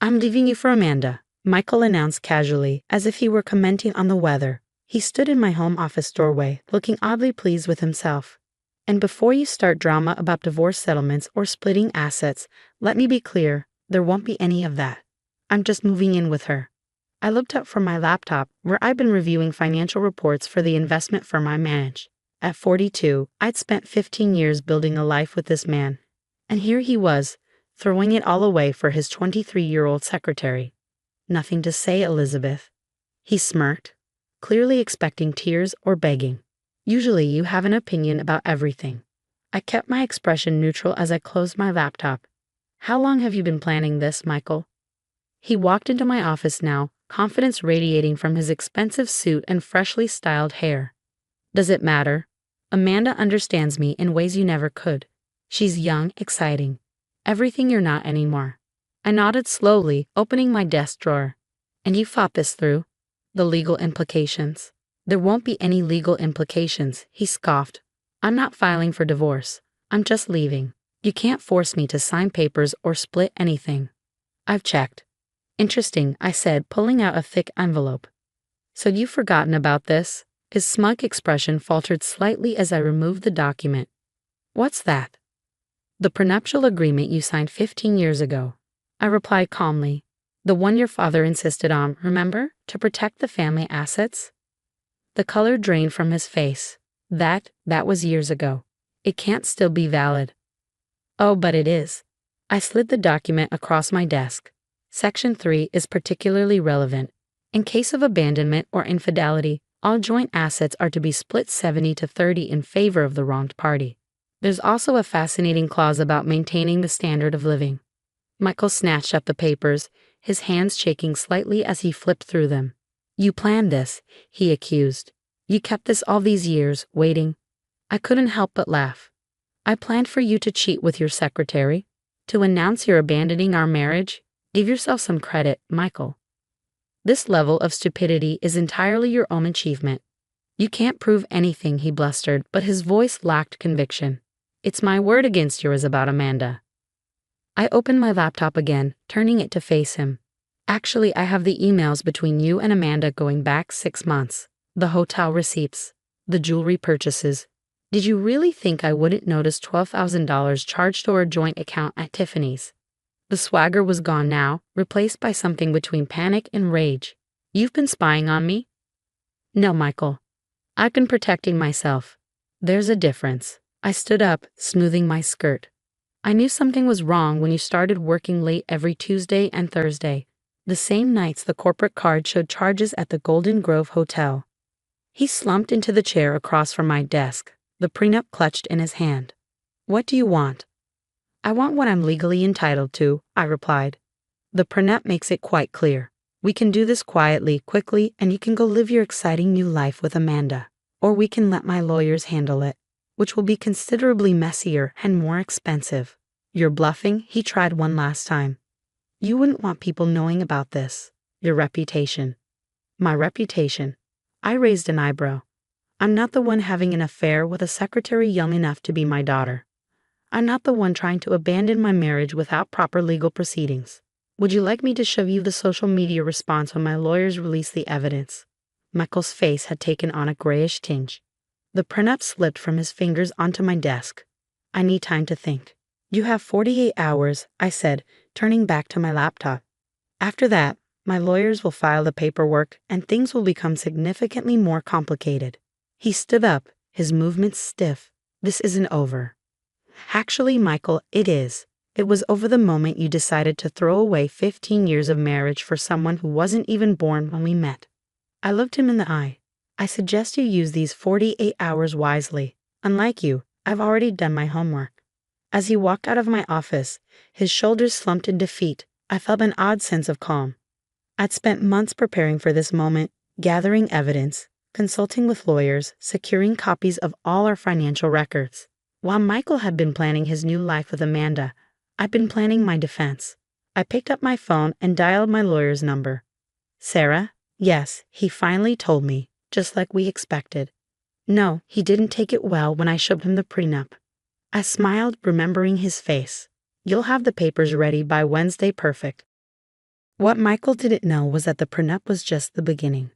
I'm leaving you for Amanda, Michael announced casually, as if he were commenting on the weather. He stood in my home office doorway, looking oddly pleased with himself. And before you start drama about divorce settlements or splitting assets, let me be clear, there won't be any of that. I'm just moving in with her. I looked up from my laptop, where I'd been reviewing financial reports for the investment firm I manage. At 42, I'd spent 15 years building a life with this man. And here he was, throwing it all away for his 23-year-old secretary. Nothing to say, Elizabeth. He smirked, clearly expecting tears or begging. Usually you have an opinion about everything. I kept my expression neutral as I closed my laptop. How long have you been planning this, Michael? He walked into my office now, confidence radiating from his expensive suit and freshly styled hair. Does it matter? Amanda understands me in ways you never could. She's young, exciting. Everything you're not anymore. I nodded slowly, opening my desk drawer. And you fought this through? The legal implications. There won't be any legal implications, he scoffed. I'm not filing for divorce. I'm just leaving. You can't force me to sign papers or split anything. I've checked. Interesting, I said, pulling out a thick envelope. So you've forgotten about this? His smug expression faltered slightly as I removed the document. What's that? The prenuptial agreement you signed 15 years ago. I replied calmly. The one your father insisted on, remember? To protect the family assets? The color drained from his face. That was years ago. It can't still be valid. Oh, but it is. I slid the document across my desk. Section 3 is particularly relevant. In case of abandonment or infidelity, all joint assets are to be split 70-30 in favor of the wronged party. There's also a fascinating clause about maintaining the standard of living. Michael snatched up the papers, his hands shaking slightly as he flipped through them. You planned this, he accused. You kept this all these years, waiting. I couldn't help but laugh. I planned for you to cheat with your secretary, to announce you're abandoning our marriage. Give yourself some credit, Michael. This level of stupidity is entirely your own achievement. You can't prove anything, he blustered, but his voice lacked conviction. It's my word against yours about Amanda. I opened my laptop again, turning it to face him. Actually, I have the emails between you and Amanda going back 6 months. The hotel receipts. The jewelry purchases. Did you really think I wouldn't notice $12,000 charged to our joint account at Tiffany's? The swagger was gone now, replaced by something between panic and rage. You've been spying on me? No, Michael. I've been protecting myself. There's a difference. I stood up, smoothing my skirt. I knew something was wrong when you started working late every Tuesday and Thursday, the same nights the corporate card showed charges at the Golden Grove Hotel. He slumped into the chair across from my desk, the prenup clutched in his hand. What do you want? I want what I'm legally entitled to, I replied. The prenup makes it quite clear. We can do this quietly, quickly, and you can go live your exciting new life with Amanda. Or we can let my lawyers handle it, which will be considerably messier and more expensive. You're bluffing, he tried one last time. You wouldn't want people knowing about this. Your reputation. My reputation. I raised an eyebrow. I'm not the one having an affair with a secretary young enough to be my daughter. I'm not the one trying to abandon my marriage without proper legal proceedings. Would you like me to show you the social media response when my lawyers release the evidence? Michael's face had taken on a grayish tinge. The prenup slipped from his fingers onto my desk. I need time to think. You have 48 hours, I said, turning back to my laptop. After that, my lawyers will file the paperwork and things will become significantly more complicated. He stood up, his movements stiff. This isn't over. Actually, Michael, it is. It was over the moment you decided to throw away 15 years of marriage for someone who wasn't even born when we met. I looked him in the eye. I suggest you use these 48 hours wisely. Unlike you, I've already done my homework. As he walked out of my office, his shoulders slumped in defeat, I felt an odd sense of calm. I'd spent months preparing for this moment, gathering evidence, consulting with lawyers, securing copies of all our financial records. While Michael had been planning his new life with Amanda, I'd been planning my defense. I picked up my phone and dialed my lawyer's number. Sarah? Yes, he finally told me, just like we expected. No, he didn't take it well when I showed him the prenup. I smiled, remembering his face. You'll have the papers ready by Wednesday, perfect. What Michael didn't know was that the prenup was just the beginning.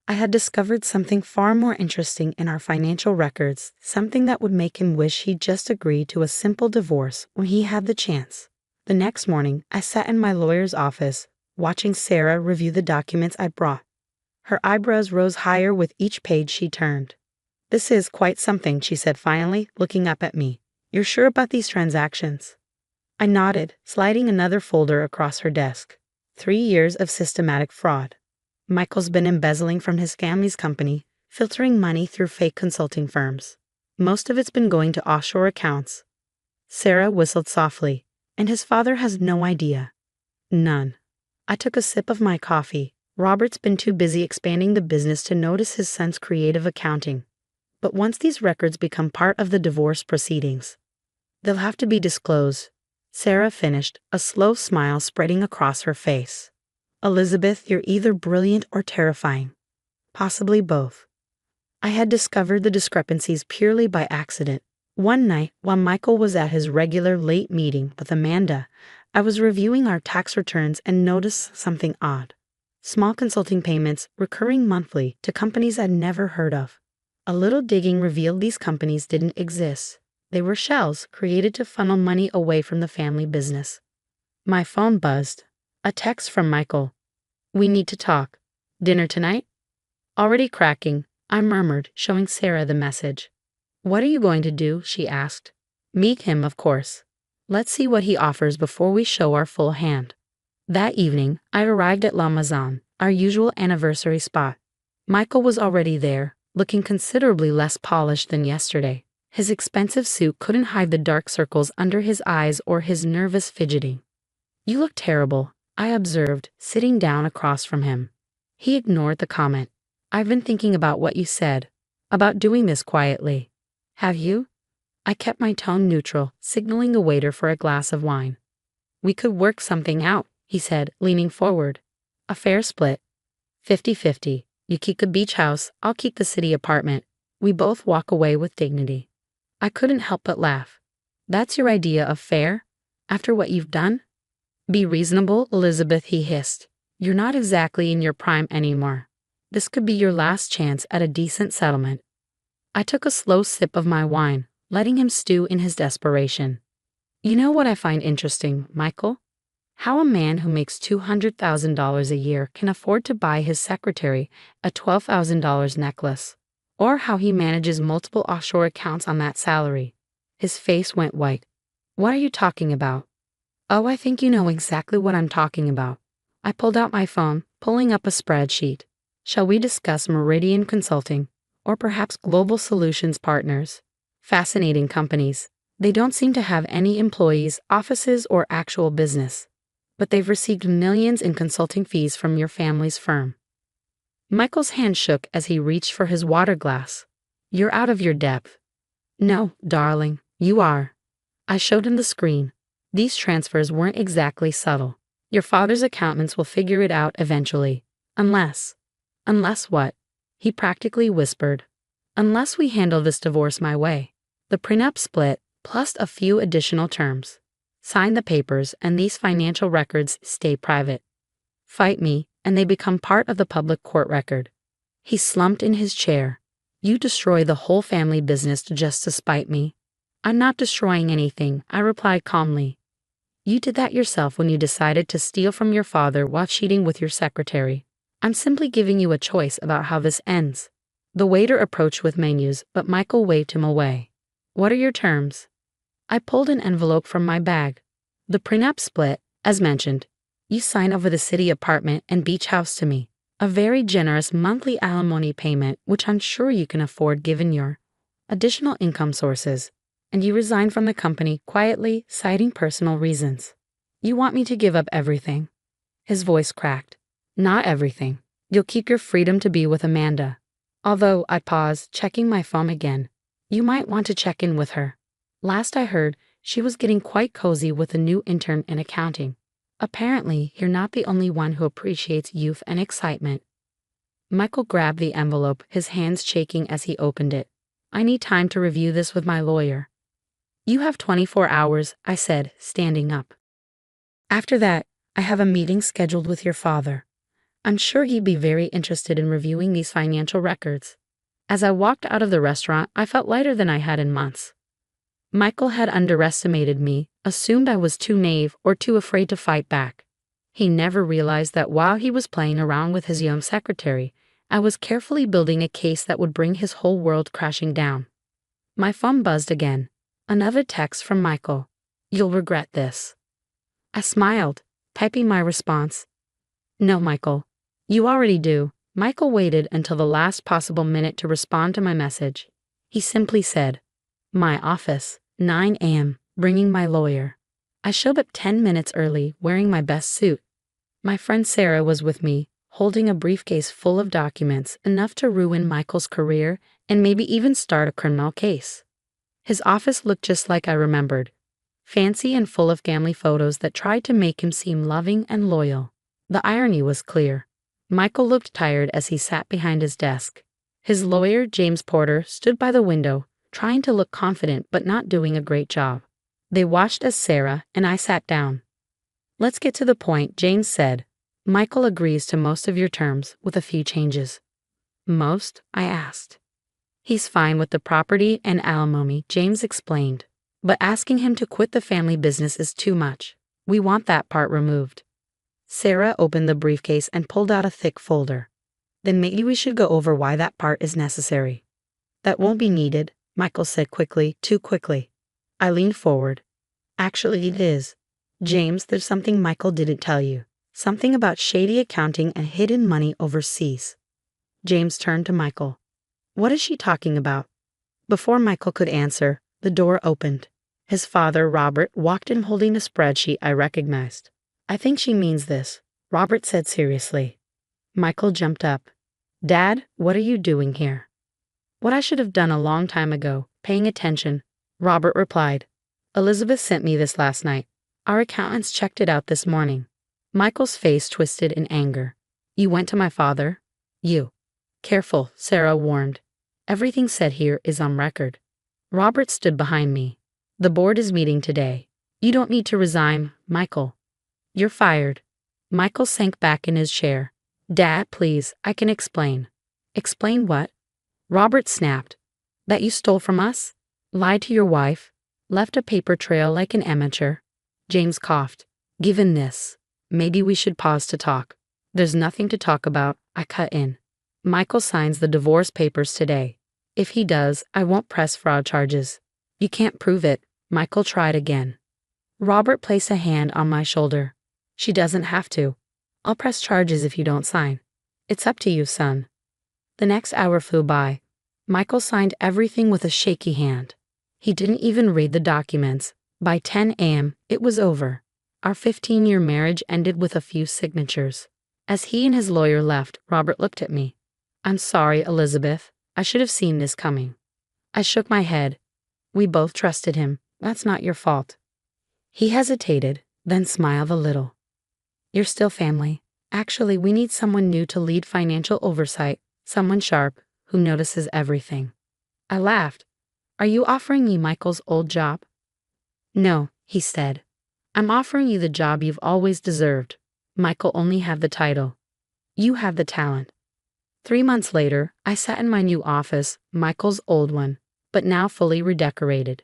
I had discovered something far more interesting in our financial records, something that would make him wish he'd just agreed to a simple divorce when he had the chance. The next morning, I sat in my lawyer's office, watching Sarah review the documents I brought. Her eyebrows rose higher with each page she turned. "This is quite something," she said finally, looking up at me. "You're sure about these transactions?" I nodded, sliding another folder across her desk. 3 years of systematic fraud. Michael's been embezzling from his family's company, filtering money through fake consulting firms. Most of it's been going to offshore accounts. Sarah whistled softly. "And his father has no idea." "None." I took a sip of my coffee. Robert's been too busy expanding the business to notice his son's creative accounting. But once these records become part of the divorce proceedings, they'll have to be disclosed. Sarah finished, a slow smile spreading across her face. "Elizabeth, you're either brilliant or terrifying. Possibly both." I had discovered the discrepancies purely by accident. One night, while Michael was at his regular late meeting with Amanda, I was reviewing our tax returns and noticed something odd. Small consulting payments, recurring monthly, to companies I'd never heard of. A little digging revealed these companies didn't exist. They were shells created to funnel money away from the family business. My phone buzzed. A text from Michael. "We need to talk. Dinner tonight?" "Already cracking," I murmured, showing Sarah the message. "What are you going to do?" she asked. "Meet him, of course. Let's see what he offers before we show our full hand." That evening, I arrived at La Maison, our usual anniversary spot. Michael was already there, looking considerably less polished than yesterday. His expensive suit couldn't hide the dark circles under his eyes or his nervous fidgeting. "You look terrible," I observed, sitting down across from him. He ignored the comment. "I've been thinking about what you said, about doing this quietly." "Have you?" I kept my tone neutral, signaling the waiter for a glass of wine. "We could work something out," he said, leaning forward. "A fair split. 50-50. You keep the beach house, I'll keep the city apartment. We both walk away with dignity." I couldn't help but laugh. "That's your idea of fair? After what you've done?" "Be reasonable, Elizabeth," he hissed. "You're not exactly in your prime anymore. This could be your last chance at a decent settlement." I took a slow sip of my wine, letting him stew in his desperation. "You know what I find interesting, Michael? How a man who makes $200,000 a year can afford to buy his secretary a $12,000 necklace, or how he manages multiple offshore accounts on that salary." His face went white. "What are you talking about?" "Oh, I think you know exactly what I'm talking about." I pulled out my phone, pulling up a spreadsheet. "Shall we discuss Meridian Consulting, or perhaps Global Solutions Partners? Fascinating companies. They don't seem to have any employees, offices, or actual business, but they've received millions in consulting fees from your family's firm." Michael's hand shook as he reached for his water glass. "You're out of your depth." "No, darling, you are." I showed him the screen. "These transfers weren't exactly subtle. Your father's accountants will figure it out eventually. Unless." "Unless what?" He practically whispered. "Unless we handle this divorce my way. The prenup split, plus a few additional terms. Sign the papers, and these financial records stay private. Fight me, and they become part of the public court record." He slumped in his chair. "You destroy the whole family business just to spite me." "I'm not destroying anything," I replied calmly. "You did that yourself when you decided to steal from your father while cheating with your secretary. I'm simply giving you a choice about how this ends." The waiter approached with menus, but Michael waved him away. "What are your terms?" I pulled an envelope from my bag. "The prenup split, as mentioned. You sign over the city apartment and beach house to me. A very generous monthly alimony payment, which I'm sure you can afford given your additional income sources. And you resign from the company quietly, citing personal reasons." "You want me to give up everything?" His voice cracked. "Not everything. You'll keep your freedom to be with Amanda. Although," I paused, checking my phone again, "you might want to check in with her. Last I heard, she was getting quite cozy with a new intern in accounting. Apparently, you're not the only one who appreciates youth and excitement." Michael grabbed the envelope, his hands shaking as he opened it. "I need time to review this with my lawyer." "You have 24 hours, I said, standing up. "After that, I have a meeting scheduled with your father. I'm sure he'd be very interested in reviewing these financial records. As I walked out of the restaurant, I felt lighter than I had in months. Michael had underestimated me, assumed I was too naive or too afraid to fight back. He never realized that while he was playing around with his young secretary, I was carefully building a case that would bring his whole world crashing down. My phone buzzed again. Another text from Michael. "You'll regret this." I smiled, typing my response. "No, Michael. You already do." Michael waited until the last possible minute to respond to my message. He simply said, "My office, 9 a.m., bringing my lawyer." I showed up 10 minutes early, wearing my best suit. My friend Sarah was with me, holding a briefcase full of documents enough to ruin Michael's career and maybe even start a criminal case. His office looked just like I remembered, fancy and full of family photos that tried to make him seem loving and loyal. The irony was clear. Michael looked tired as he sat behind his desk. His lawyer, James Porter, stood by the window, trying to look confident but not doing a great job. They watched as Sarah and I sat down. "Let's get to the point," James said. "Michael agrees to most of your terms, with a few changes." "Most?" I asked. "He's fine with the property and alimony," James explained. "But asking him to quit the family business is too much. We want that part removed." Sarah opened the briefcase and pulled out a thick folder. "Then maybe we should go over why that part is necessary." "That won't be needed," Michael said quickly, too quickly. I leaned forward. "Actually, it is. James, there's something Michael didn't tell you. Something about shady accounting and hidden money overseas." James turned to Michael. "What is she talking about?" Before Michael could answer, the door opened. His father, Robert, walked in holding a spreadsheet I recognized. "I think she means this," Robert said seriously. Michael jumped up. "Dad, what are you doing here?" "What I should have done a long time ago, paying attention," Robert replied. "Elizabeth sent me this last night. Our accountants checked it out this morning." Michael's face twisted in anger. "You went to my father?" "You." "Careful," Sarah warned. "Everything said here is on record." Robert stood behind me. "The board is meeting today. You don't need to resign, Michael. You're fired." Michael sank back in his chair. "Dad, please, I can explain." "Explain what?" Robert snapped. "That you stole from us? Lied to your wife? Left a paper trail like an amateur?" James coughed. "Given this, maybe we should pause to talk." "There's nothing to talk about," I cut in. "Michael signs the divorce papers today. If he does, I won't press fraud charges." "You can't prove it." Michael tried again. Robert placed a hand on my shoulder. "She doesn't have to. I'll press charges if you don't sign. It's up to you, son." The next hour flew by. Michael signed everything with a shaky hand. He didn't even read the documents. By 10 a.m., it was over. Our 15-year marriage ended with a few signatures. As he and his lawyer left, Robert looked at me. "I'm sorry, Elizabeth. I should have seen this coming." I shook my head. "We both trusted him. That's not your fault." He hesitated, then smiled a little. "You're still family. Actually, we need someone new to lead financial oversight, someone sharp, who notices everything." I laughed. "Are you offering me Michael's old job?" "No," he said. "I'm offering you the job you've always deserved. Michael only had the title. You have the talent." 3 months later, I sat in my new office, Michael's old one, but now fully redecorated.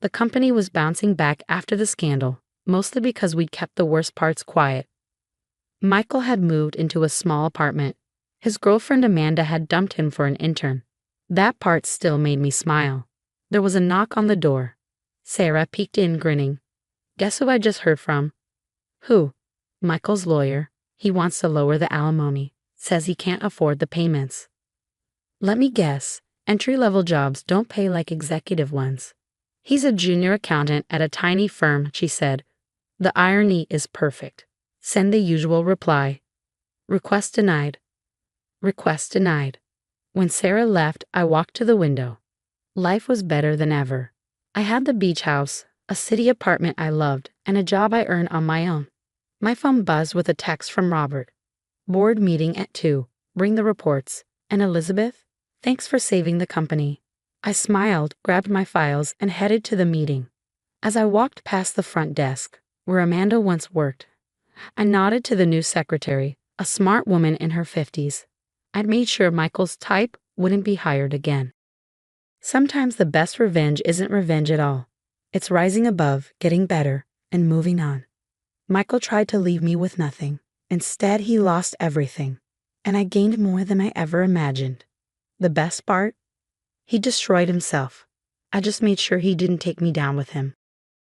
The company was bouncing back after the scandal, mostly because we'd kept the worst parts quiet. Michael had moved into a small apartment. His girlfriend Amanda had dumped him for an intern. That part still made me smile. There was a knock on the door. Sarah peeked in, grinning. "Guess who I just heard from?" "Who?" "Michael's lawyer. He wants to lower the alimony. Says he can't afford the payments." "Let me guess. Entry-level jobs don't pay like executive ones." "He's a junior accountant at a tiny firm," she said. The irony is perfect. Send the usual reply. Request denied. Request denied. When Sarah left, I walked to the window. Life was better than ever. I had the beach house, a city apartment I loved, and a job I earned on my own. My phone buzzed with a text from Robert. "Board meeting at 2. Bring the reports. And Elizabeth? Thanks for saving the company." I smiled, grabbed my files, and headed to the meeting. As I walked past the front desk, where Amanda once worked, I nodded to the new secretary, a smart woman in her 50s. I'd made sure Michael's type wouldn't be hired again. Sometimes the best revenge isn't revenge at all. It's rising above, getting better, and moving on. Michael tried to leave me with nothing. Instead, he lost everything, and I gained more than I ever imagined. The best part? He destroyed himself. I just made sure he didn't take me down with him.